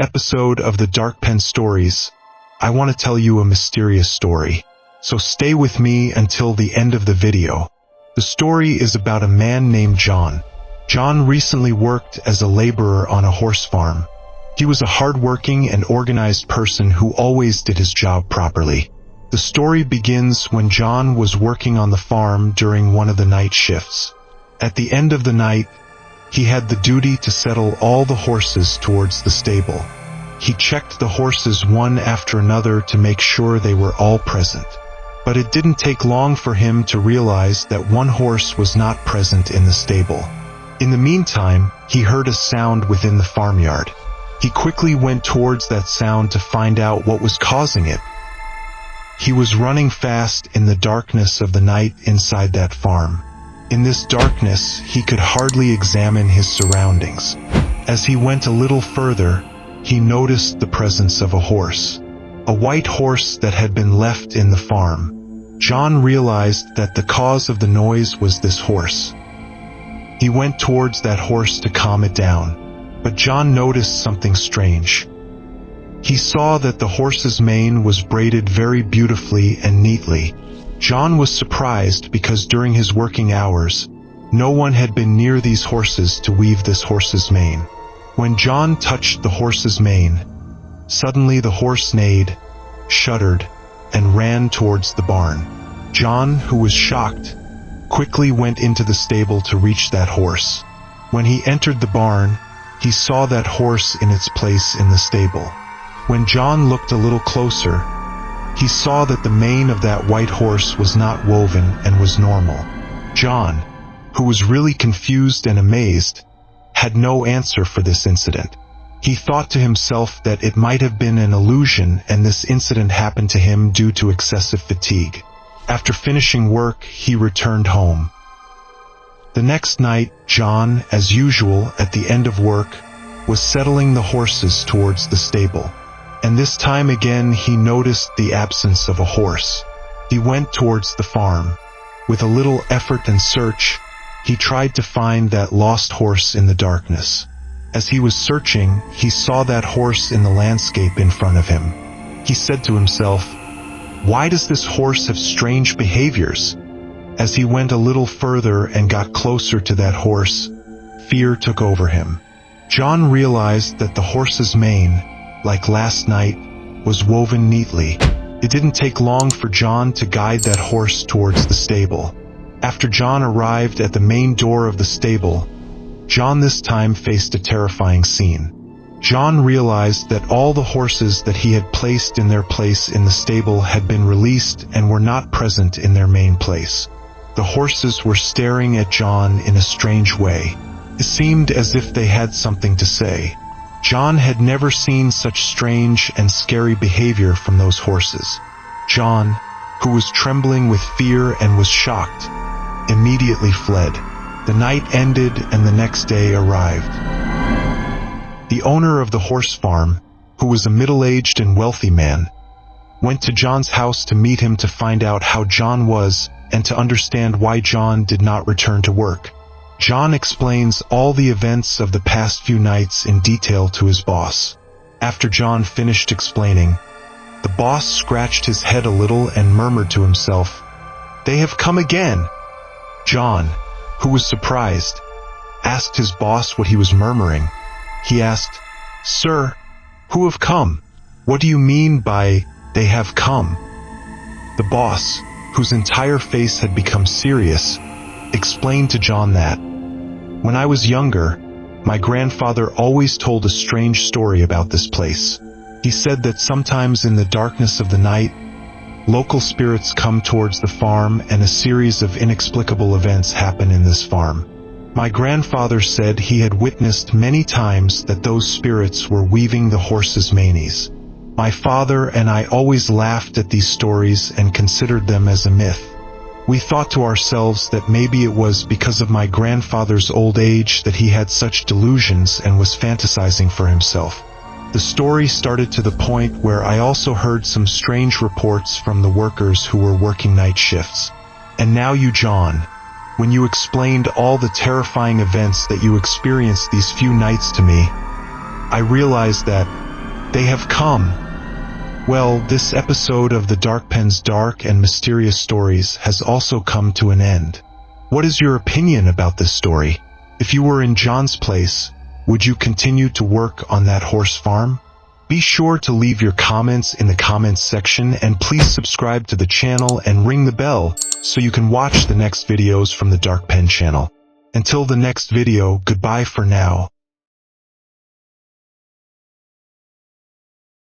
Episode of the Darkpen stories, I want to tell you a mysterious story. So stay with me until the end of the video. The story is about a man named John. John recently worked as a laborer on a horse farm. He was a hardworking and organized person who always did his job properly. The story begins when John was working on the farm during one of the night shifts. At the end of the night, he had the duty to settle all the horses towards the stable. He checked the horses one after another to make sure they were all present. But it didn't take long for him to realize that one horse was not present in the stable. In the meantime, he heard a sound within the farmyard. He quickly went towards that sound to find out what was causing it. He was running fast in the darkness of the night inside that farm. In this darkness, he could hardly examine his surroundings. As he went a little further, he noticed the presence of a horse. A white horse that had been left in the farm. John realized that the cause of the noise was this horse. He went towards that horse to calm it down, but John noticed something strange. He saw that the horse's mane was braided very beautifully and neatly. John was surprised because during his working hours, no one had been near these horses to weave this horse's mane. When John touched the horse's mane, suddenly the horse neighed, shuddered, and ran towards the barn. John, who was shocked, quickly went into the stable to reach that horse. When he entered the barn, he saw that horse in its place in the stable. When John looked a little closer, he saw that the mane of that white horse was not woven and was normal. John, who was really confused and amazed, had no answer for this incident. He thought to himself that it might have been an illusion and this incident happened to him due to excessive fatigue. After finishing work, he returned home. The next night, John, as usual at the end of work, was settling the horses towards the stable. And this time again he noticed the absence of a horse. He went towards the farm. With a little effort and search, he tried to find that lost horse in the darkness. As he was searching, he saw that horse in the landscape in front of him. He said to himself, "Why does this horse have strange behaviors?" As he went a little further and got closer to that horse, fear took over him. John realized that the horse's mane, like last night, was woven neatly. It didn't take long for John to guide that horse towards the stable. After John arrived at the main door of the stable, John this time faced a terrifying scene. John realized that all the horses that he had placed in their place in the stable had been released and were not present in their main place. The horses were staring at John in a strange way. It seemed as if they had something to say. John had never seen such strange and scary behavior from those horses. John, who was trembling with fear and was shocked, immediately fled. The night ended and the next day arrived. The owner of the horse farm, who was a middle-aged and wealthy man, went to John's house to meet him to find out how John was and to understand why John did not return to work. John explains all the events of the past few nights in detail to his boss. After John finished explaining, the boss scratched his head a little and murmured to himself, "They have come again." John, who was surprised, asked his boss what he was murmuring. He asked, "Sir, who have come? What do you mean by, 'they have come'?" The boss, whose entire face had become serious, explained to John that, "When I was younger, my grandfather always told a strange story about this place. He said that sometimes in the darkness of the night, local spirits come towards the farm and a series of inexplicable events happen in this farm. My grandfather said he had witnessed many times that those spirits were weaving the horses' manes. My father and I always laughed at these stories and considered them as a myth. We thought to ourselves that maybe it was because of my grandfather's old age that he had such delusions and was fantasizing for himself. The story started to the point where I also heard some strange reports from the workers who were working night shifts. And now you, John, when you explained all the terrifying events that you experienced these few nights to me, I realized that They have come. Well, this episode of the Darkpen's dark and mysterious stories has also come to an end. What is your opinion about this story? If you were in John's place, would you continue to work on that horse farm? Be sure to leave your comments in the comments section, and please subscribe to the channel and ring the bell so you can watch the next videos from the Darkpen channel. Until the next video, goodbye for now.